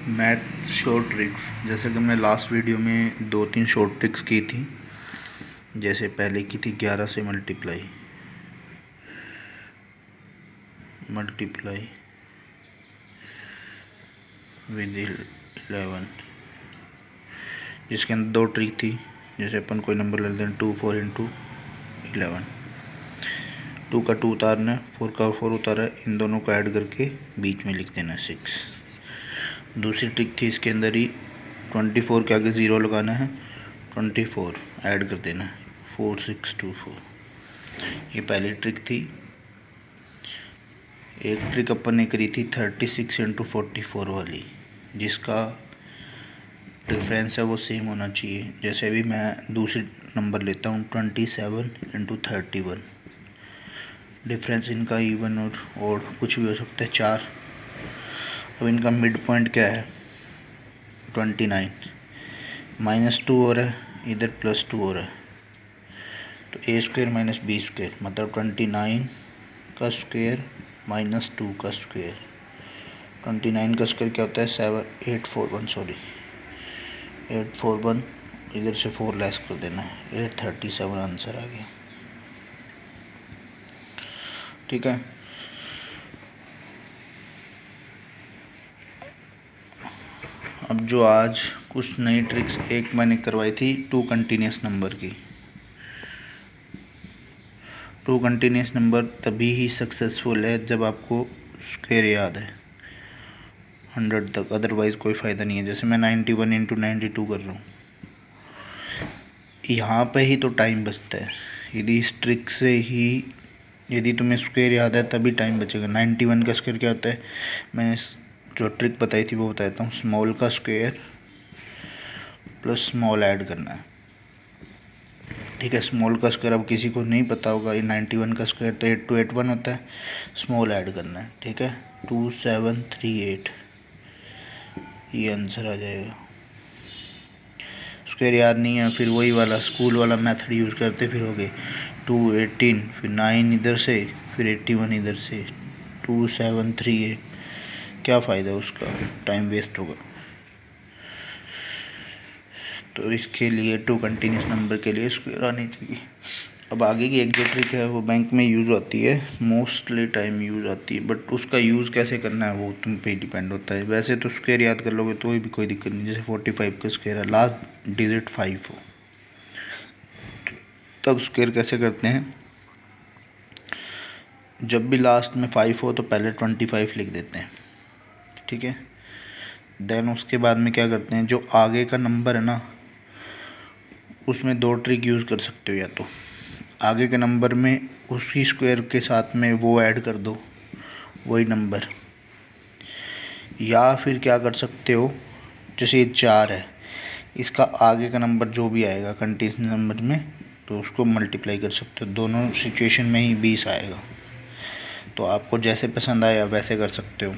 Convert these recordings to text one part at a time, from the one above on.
Math short tricks. जैसे कि हमने लास्ट वीडियो में 2-3 शॉर्ट ट्रिक्स की थी। जैसे पहले की थी 11 से मल्टीप्लाई विद 11, जिसके अंदर 2 ट्रिक थी। जैसे अपन कोई नंबर ले लेते हैं 2 4 इंटू 11, 2 का 2 उतारना है, 4 का 4 उतारा है, इन दोनों को ऐड करके बीच में लिख देना 6। दूसरी ट्रिक थी इसके अंदर ही 24 के आगे 0 लगाना है, 24 ऐड कर देना है, 4 6 2 4। ये पहली ट्रिक थी। एक ट्रिक अपन ने करी थी 36 इंटू 44 वाली, जिसका डिफरेंस है वो सेम होना चाहिए। जैसे अभी मैं दूसरी नंबर लेता हूँ 27 इंटू 31, डिफरेंस इनका इवन और कुछ भी हो सकता है 4। अब इनका मिड पॉइंट क्या है 29, -2 हो रहा है, इधर +2 हो रहा है, तो a² - b² मतलब 29 का स्क्वायर -2 का स्क्वायर। 29 का स्क्वायर क्या होता है 841, इधर से 4 लेस कर देना है, 837 आंसर आ गया। ठीक है। अब जो आज कुछ नई ट्रिक्स, एक मैंने करवाई थी 2 कंटिन्यूस नंबर की। 2 कंटिन्यूस नंबर तभी ही सक्सेसफुल है जब आपको स्क्वायर याद है 100 तक, अदरवाइज़ कोई फ़ायदा नहीं है। जैसे मैं 91 इंटू 92 कर रहा हूँ, यहाँ पे ही तो टाइम बचता है। यदि इस ट्रिक से ही यदि तुम्हें स्क्वायर याद है तभी टाइम बचेगा। 91 का स्क्वायर क्या होता है, मैंने जो ट्रिक बताई थी वो बताता हूँ। स्मॉल का स्क्वायर प्लस स्मॉल ऐड करना है। ठीक है, स्मॉल का स्क्वायर अब किसी को नहीं पता होगा, ये 91 का स्क्वायर तो 8281 होता है, स्मॉल ऐड करना है। ठीक है, 2738 ये आंसर आ जाएगा। स्क्वायर याद नहीं है, फिर वही वाला स्कूल वाला मेथड यूज़ करते फिरोगे। 218, फिर 9 इधर से, फिर 81 इधर से, 2738, क्या फ़ायदा उसका, टाइम वेस्ट होगा। तो इसके लिए 2 कंटिन्यूस नंबर के लिए स्क्वायर आनी चाहिए। अब आगे की एक जो ट्रिक है वो बैंक में यूज़ होती है, मोस्टली टाइम यूज़ आती है, बट उसका यूज़ कैसे करना है वो तुम पे ही डिपेंड होता है। वैसे तो स्क्वायर याद कर लोगे तो भी कोई दिक्कत नहीं। जैसे 45 का स्क्वायर है, लास्ट डिजिट 5 हो, तब स्क्वायर कैसे करते हैं, जब भी लास्ट में 5 हो तो पहले 25 लिख देते हैं। ठीक है, देन उसके बाद में क्या करते हैं, जो आगे का नंबर है ना उसमें 2 ट्रिक यूज़ कर सकते हो। या तो आगे के नंबर में उसी स्क्वायर के साथ में वो ऐड कर दो, वही नंबर, या फिर क्या कर सकते हो, जैसे ये 4 है, इसका आगे का नंबर जो भी आएगा कंटिन्यूस नंबर में तो उसको मल्टीप्लाई कर सकते हो। दोनों सिचुएशन में ही 20 आएगा, तो आपको जैसे पसंद आया वैसे कर सकते हो।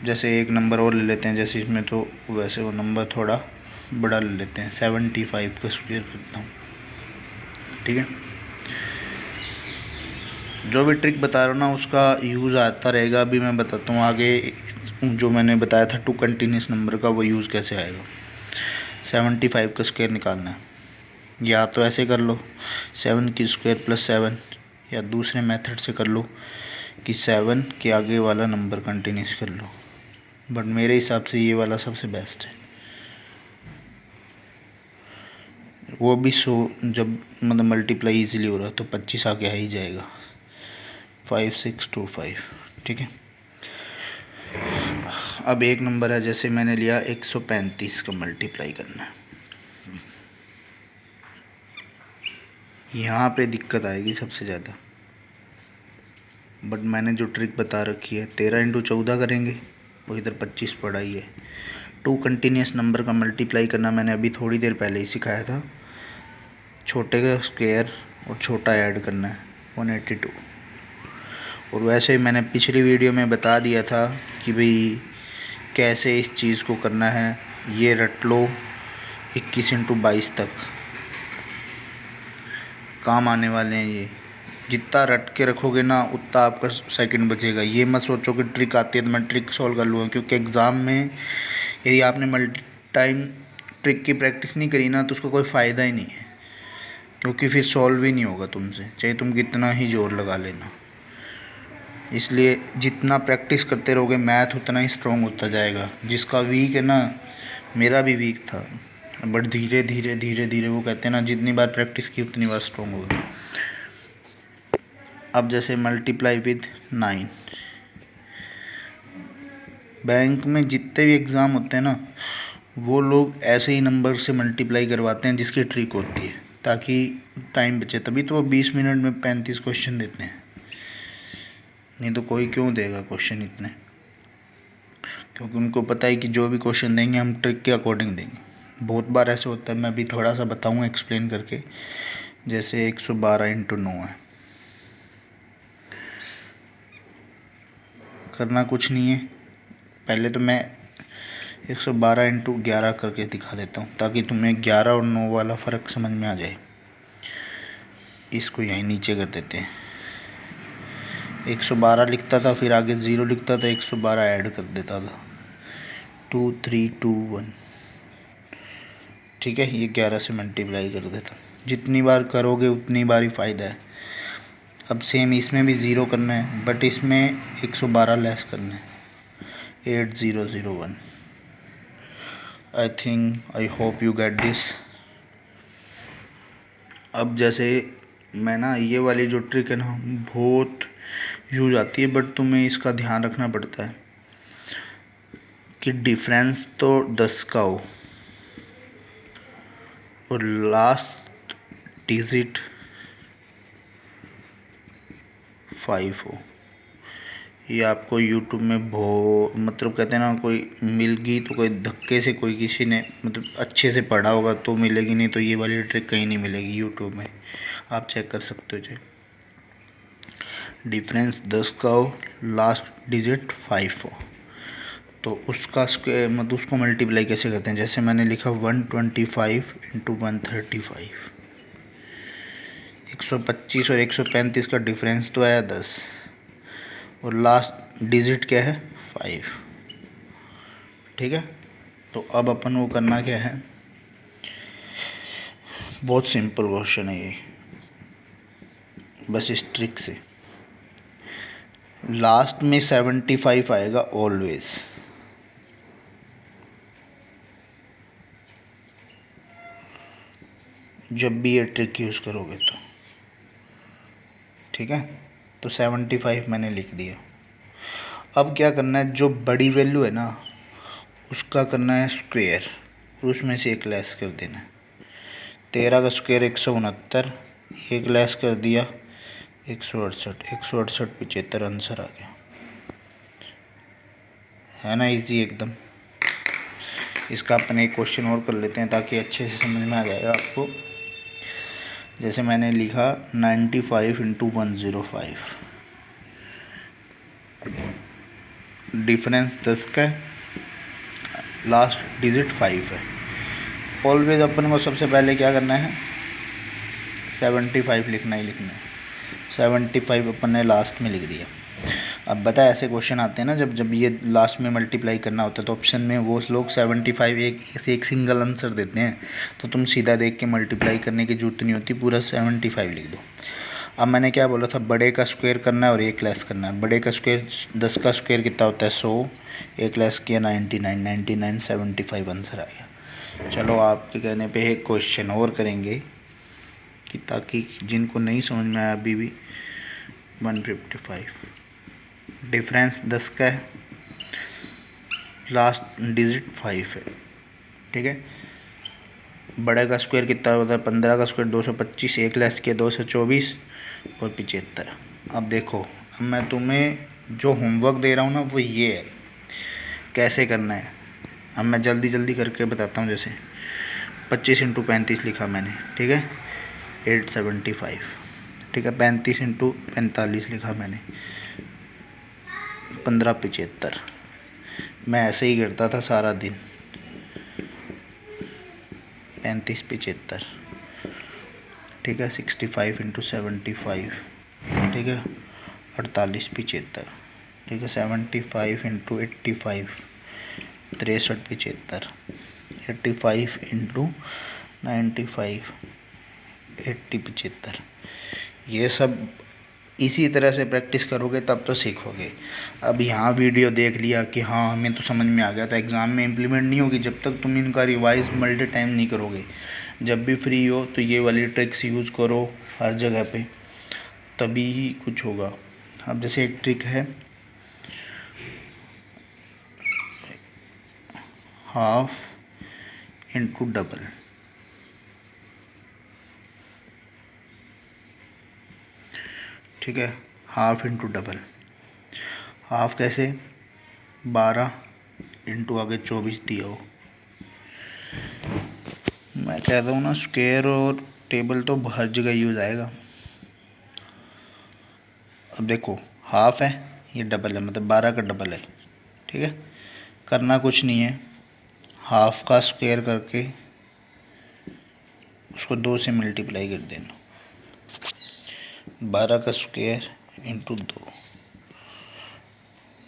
जैसे एक नंबर और ले लेते हैं, जैसे इसमें तो वैसे वो नंबर थोड़ा बड़ा ले लेते हैं, 75 का स्क्वायर करता हूँ। ठीक है, जो भी ट्रिक बता रहा हूँ ना उसका यूज़ आता रहेगा। अभी मैं बताता हूँ आगे जो मैंने बताया था 2 कंटिन्यूस नंबर का, वो यूज़ कैसे आएगा। 75 का स्क्वायर निकालना है, या तो ऐसे कर लो 7 की स्क्वायर प्लस 7, या दूसरे मेथड से कर लो कि 7 के आगे वाला नंबर कंटिन्यूस कर लो, बट मेरे हिसाब से ये वाला सबसे बेस्ट है। वो भी 100 जब मतलब मल्टीप्लाई इजीली हो रहा है तो 25 आगे आ ही जाएगा, 5625। ठीक है, अब एक नंबर है, जैसे मैंने लिया 135 का मल्टीप्लाई करना है। यहाँ पे दिक्कत आएगी सबसे ज़्यादा, बट मैंने जो ट्रिक बता रखी है 13 इंटू 14 करेंगे, वो इधर 25 पड़ा ही है। 2 कंटिन्यूस नंबर का मल्टीप्लाई करना मैंने अभी थोड़ी देर पहले ही सिखाया था। छोटे का स्क्वायर और छोटा ऐड करना है 182। और वैसे ही मैंने पिछली वीडियो में बता दिया था कि भाई कैसे इस चीज़ को करना है। ये रट लो, 21 इंटू 22 तक काम आने वाले हैं ये। जितना रट के रखोगे ना उतना आपका सेकंड बचेगा। ये मत सोचो कि ट्रिक आती है तो मैं ट्रिक सॉल्व कर लूँगा, क्योंकि एग्ज़ाम में यदि आपने मल्टी टाइम ट्रिक की प्रैक्टिस नहीं करी ना तो उसका कोई फ़ायदा ही नहीं है, क्योंकि फिर सॉल्व ही नहीं होगा तुमसे, चाहे तुम कितना ही जोर लगा लेना। इसलिए जितना प्रैक्टिस करते रहोगे मैथ उतना ही स्ट्रॉन्ग होता जाएगा। जिसका वीक है ना, मेरा भी वीक था, बट धीरे धीरे धीरे धीरे वो कहते हैं ना, जितनी बार प्रैक्टिस की उतनी बार स्ट्रॉन्ग होगा। अब जैसे मल्टीप्लाई विद 9, बैंक में जितने भी एग्ज़ाम होते हैं ना वो लोग ऐसे ही नंबर से मल्टीप्लाई करवाते हैं जिसकी ट्रिक होती है, ताकि टाइम बचे। तभी तो वो 20 मिनट में 35 क्वेश्चन देते हैं, नहीं तो कोई क्यों देगा क्वेश्चन इतने, क्योंकि उनको पता है कि जो भी क्वेश्चन देंगे हम ट्रिक के अकॉर्डिंग देंगे। बहुत बार ऐसे होता है, मैं भी थोड़ा सा बताऊंगा एक्सप्लेन करके। जैसे 112 इंटू 9 है, करना कुछ नहीं है, पहले तो मैं 112 इंटू 11 करके दिखा देता हूँ ताकि तुम्हें 11 और 9 वाला फ़र्क समझ में आ जाए। इसको यहीं नीचे कर देते हैं, 112 लिखता था, फिर आगे 0 लिखता था, 112 ऐड कर देता था, 2 3 2 1, ठीक है। ये 11 से मल्टीप्लाई कर देता। जितनी बार करोगे उतनी बार ही फ़ायदा है। अब सेम इसमें भी 0 करना है, बट इसमें 112 लेस करना है, 8001। I hope you get this. अब जैसे मैं ना, ये वाली जो ट्रिक है ना बहुत यूज आती है, बट तुम्हें इसका ध्यान रखना पड़ता है कि डिफरेंस तो 10 का हो और लास्ट डिजिट 5 हो। ये आपको यूट्यूब में मतलब कहते हैं ना, कोई मिल गई तो कोई धक्के से, कोई किसी ने मतलब अच्छे से पढ़ा होगा तो मिलेगी, नहीं तो ये वाली ट्रिक कहीं नहीं मिलेगी यूट्यूब में, आप चेक कर सकते हो। चाहे डिफरेंस 10 का हो, लास्ट डिजिट 5 हो, तो उसका स्क्वायर मतलब उसको मल्टीप्लाई कैसे करते हैं। जैसे मैंने लिखा 125 इंटू 135, 125 और 135 का डिफरेंस तो आया 10 और लास्ट डिजिट क्या है 5, ठीक है। तो अब अपन वो करना क्या है, बहुत सिंपल क्वेश्चन है ये, बस इस ट्रिक से लास्ट में 75 आएगा ऑलवेज। जब भी ये ट्रिक यूज़ करोगे तो, ठीक है। तो 75 मैंने लिख दिया। अब क्या करना है, जो बड़ी वैल्यू है ना उसका करना है स्क्वायर और उसमें से एक लेस कर देना है। 13 का स्क्वायर 169, एक लेस कर दिया 168, 168 75 आंसर आ गया, है ना इजी एकदम। इसका अपन एक क्वेश्चन और कर लेते हैं ताकि अच्छे से समझ में आ जाएगा आपको। जैसे मैंने लिखा 95 इंटू 105, डिफरेंस 10 का है, लास्ट डिजिट 5 है। ऑलवेज अपन को सबसे पहले क्या करना है, 75 लिखना ही लिखना है। 75 अपन ने लास्ट में लिख दिया। अब बता, ऐसे क्वेश्चन आते हैं ना जब ये लास्ट में मल्टीप्लाई करना होता है तो ऑप्शन में वो लोग 75 एक सिंगल आंसर देते हैं, तो तुम सीधा देख के मल्टीप्लाई करने की जरूरत नहीं होती, पूरा 75 लिख दो। अब मैंने क्या बोला था, बड़े का स्क्वायर करना है और एक लेस करना है। बड़े का स्क्वायर 10 का स्क्वायर कितना होता है 100, एक लेस किया 99, 75 आंसर आ गया। चलो आपके कहने पे एक क्वेश्चन और करेंगे कि ताकि जिनको नहीं समझ में आया अभी भी। 155, डिफरेंस 10 का है, लास्ट डिजिट 5 है, ठीक है। बड़े का स्क्वायर कितना होता है, 15 का स्क्वायर 225, एक लेस किया 224 और 75। अब देखो, अब मैं तुम्हें जो होमवर्क दे रहा हूँ ना वो ये है कैसे करना है। अब मैं जल्दी जल्दी करके बताता हूँ। जैसे 25 इंटू 35 लिखा मैंने, ठीक है, 875, ठीक है। 35 इंटू 45 लिखा मैंने, 1575। मैं ऐसे ही करता था सारा दिन, 35 75, ठीक है। 65 इंटू 75, ठीक है, 48 75, ठीक है, 75 इंटू 85, 63 75, 85 इंटू 95, 80 75। ये सब इसी तरह से प्रैक्टिस करोगे तब तो सीखोगे। अब यहाँ वीडियो देख लिया कि हाँ हमें तो समझ में आ गया, तो एग्ज़ाम में इम्प्लीमेंट नहीं होगी जब तक तुम इनका रिवाइज मल्टी टाइम नहीं करोगे। जब भी फ्री हो तो ये वाली ट्रिक्स यूज़ करो हर जगह पे, तभी ही कुछ होगा। अब जैसे एक ट्रिक है, हाफ इंटू डबल, ठीक है, हाफ इंटू डबल। हाफ कैसे, 12 इंटू आगे 24 दिया हो। मैं कहता हूँ ना, स्क्वायर और टेबल तो हर जगह यूज़ आएगा। अब देखो हाफ है, ये डबल है, मतलब 12 का डबल है, ठीक है। करना कुछ नहीं है, हाफ का स्क्वायर करके उसको 2 से मल्टीप्लाई कर देना। 12 का स्क्वायर इंटू 2,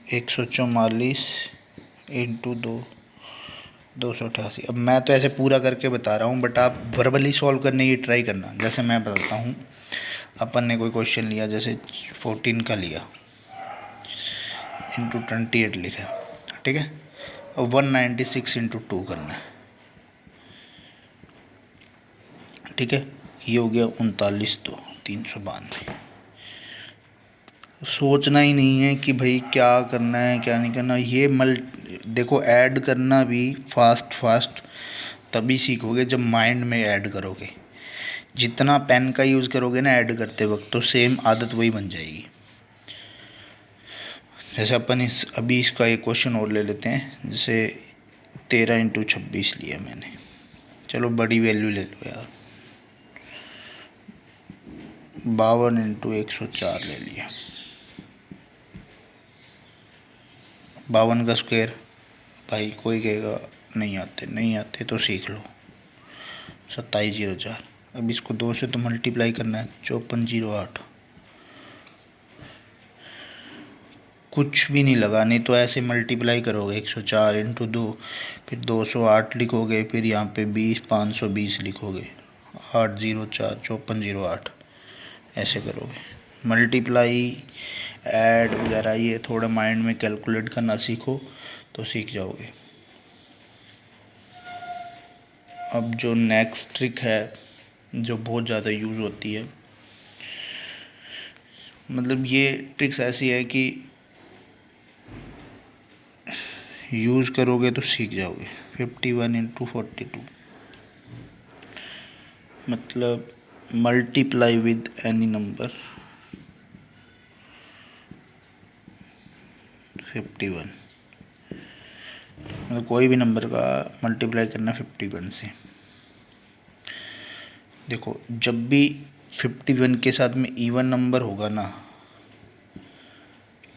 144 इंटू 2, 288। अब मैं तो ऐसे पूरा करके बता रहा हूँ, बट आप वर्बली सॉल्व करने की ट्राई करना। जैसे मैं बताता हूँ, अपन ने कोई क्वेश्चन लिया, जैसे 14 का लिया, इंटू 28 लिखा, ठीक है। अब 196 इंटू 2 करना है, ठीक है। ये हो गया 39, तो 392। सोचना ही नहीं है कि भाई क्या करना है क्या नहीं करना। ये देखो, ऐड करना भी फास्ट तभी सीखोगे जब माइंड में ऐड करोगे। जितना पेन का यूज़ करोगे ना ऐड करते वक्त, तो सेम आदत वही बन जाएगी। जैसे अपन अभी इसका एक क्वेश्चन और ले लेते हैं, जैसे 13 इंटू 26 लिया मैंने, चलो बड़ी वैल्यू ले लो यार, 52 इंटू 104 ले लिया। 52 का स्क्वायर, भाई कोई कहेगा नहीं आते तो सीख लो, 2704। अब इसको 2 से तो मल्टीप्लाई करना है, 5408। कुछ भी नहीं लगा, नहीं तो ऐसे मल्टीप्लाई करोगे, 104 इंटू 2, फिर 208 लिखोगे, फिर यहाँ पे 20 520 लिखोगे, 804 5408 ऐसे करोगे। मल्टीप्लाई ऐड वगैरह ये थोड़ा माइंड में कैलकुलेट करना सीखो तो सीख जाओगे। अब जो नेक्स्ट ट्रिक है, जो बहुत ज़्यादा यूज़ होती है, मतलब ये ट्रिक्स ऐसी है कि यूज़ करोगे तो सीख जाओगे। 51 इंटू 42, मतलब मल्टीप्लाई विद एनी नंबर 51, मतलब कोई भी नंबर का मल्टीप्लाई करना 51 से। देखो जब भी 51 के साथ में इवन नंबर होगा ना,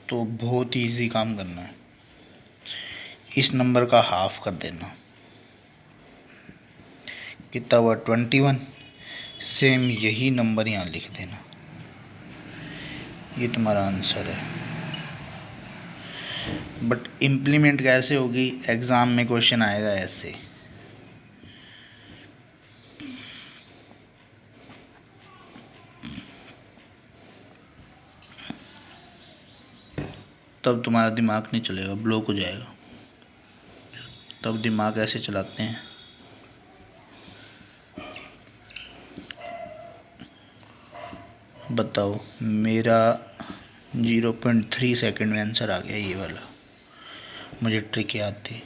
तो बहुत ही ईजी काम करना है। इस नंबर का हाफ कर देना, कितना हुआ 21। सेम यही नंबर यहाँ लिख देना, ये तुम्हारा आंसर है। बट इम्प्लीमेंट कैसे होगी, एग्ज़ाम में क्वेश्चन आएगा ऐसे, तब तुम्हारा दिमाग नहीं चलेगा, ब्लॉक हो जाएगा। तब दिमाग ऐसे चलाते हैं, बताओ मेरा 0.3 सेकंड में आंसर आ गया ये वाला। मुझे ट्रिक याद थी।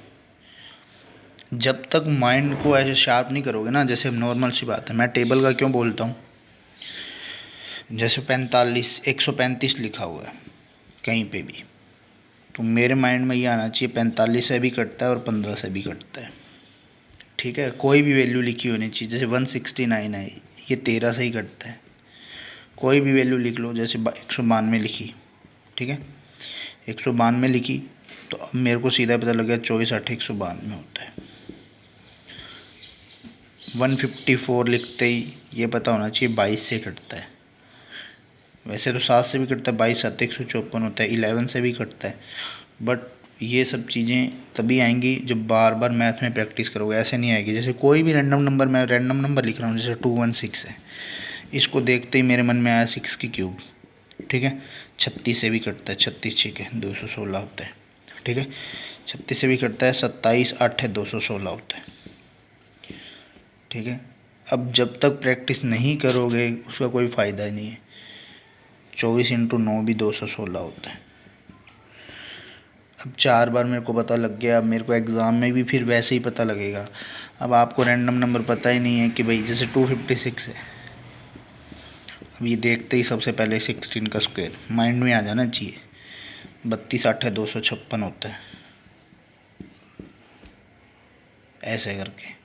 जब तक माइंड को ऐसे शार्प नहीं करोगे ना, जैसे नॉर्मल सी बात है, मैं टेबल का क्यों बोलता हूँ, जैसे 135 लिखा हुआ है कहीं पे भी, तो मेरे माइंड में ये आना चाहिए 45 से भी कटता है और 15 से भी कटता है, ठीक है। कोई भी वैल्यू लिखी होनी चाहिए, जैसे 169 है, ये 13 से ही कटता है। कोई भी वैल्यू लिख लो, जैसे 192 लिखी, ठीक है, 192 लिखी, तो अब मेरे को सीधा पता लग गया 24 8 192 होता है। 154 लिखते ही ये पता होना चाहिए 22 से कटता है। वैसे तो 7 से भी कटता है, 22 7 154 होता है, 11 से भी कटता है, बट ये सब चीज़ें तभी आएंगी जब बार बार मैथ में प्रैक्टिस करोगे, ऐसे नहीं आएगी। जैसे कोई भी रैंडम नंबर, मैं रैंडम नंबर लिख रहा हूँ, जैसे 216 है, इसको देखते ही मेरे मन में आया 6 की क्यूब, ठीक है। 36 से भी कटता है, 36 6 है 216 होता है, ठीक है। 36 से भी कटता है, 27 8 है 216 होता है, ठीक है। अब जब तक प्रैक्टिस नहीं करोगे उसका कोई फ़ायदा ही नहीं है। 24 × 9 भी 216 होता है। अब 4 बार मेरे को पता लग गया, अब मेरे को एग्ज़ाम में भी फिर वैसे ही पता लगेगा। अब आपको रैंडम नंबर पता ही नहीं है कि भाई जैसे 256 है, अब ये देखते ही सबसे पहले 16 का स्क्वायर माइंड में आ जाना चाहिए। 32 8 है 256 होता है, ऐसे करके,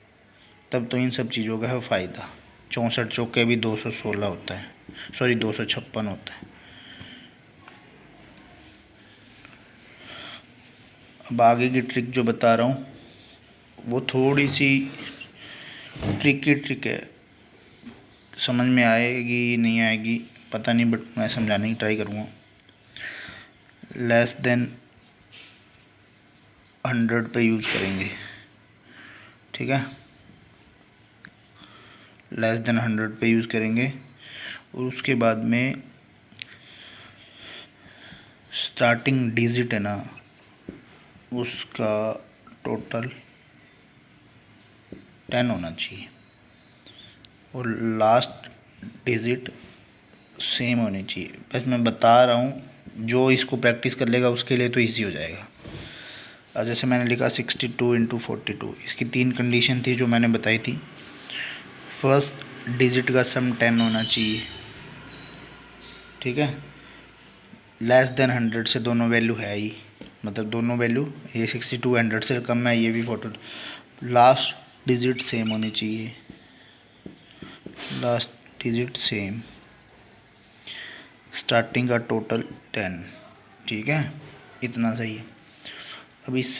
तब तो इन सब चीज़ों का है फ़ायदा। 64 चौके भी 216 होता है, सॉरी 256 होता है। अब आगे की ट्रिक जो बता रहा हूँ वो थोड़ी सी ट्रिक है, समझ में आएगी नहीं आएगी पता नहीं, बट मैं समझाने की ट्राई करूँगा। लेस देन 100 पे यूज़ करेंगे, ठीक है। लेस देन 100 पे यूज़ करेंगे, और उसके बाद में स्टार्टिंग डिजिट है ना, उसका टोटल 10 होना चाहिए, और लास्ट डिजिट सेम होनी चाहिए। बस मैं बता रहा हूँ, जो इसको प्रैक्टिस कर लेगा उसके लिए तो इजी हो जाएगा। अब जैसे मैंने लिखा 62 × 42, इसकी 3 कंडीशन थी जो मैंने बताई थी। फर्स्ट डिजिट का सम 10 होना चाहिए, ठीक है। लेस देन 100 से दोनों वैल्यू है ही, मतलब दोनों वैल्यू, ये 62 100 से कम है, ये भी 40। लास्ट डिजिट सेम होनी चाहिए, लास्ट डिजिट सेम, स्टार्टिंग का टोटल 10, ठीक है। इतना सही है। अब इससे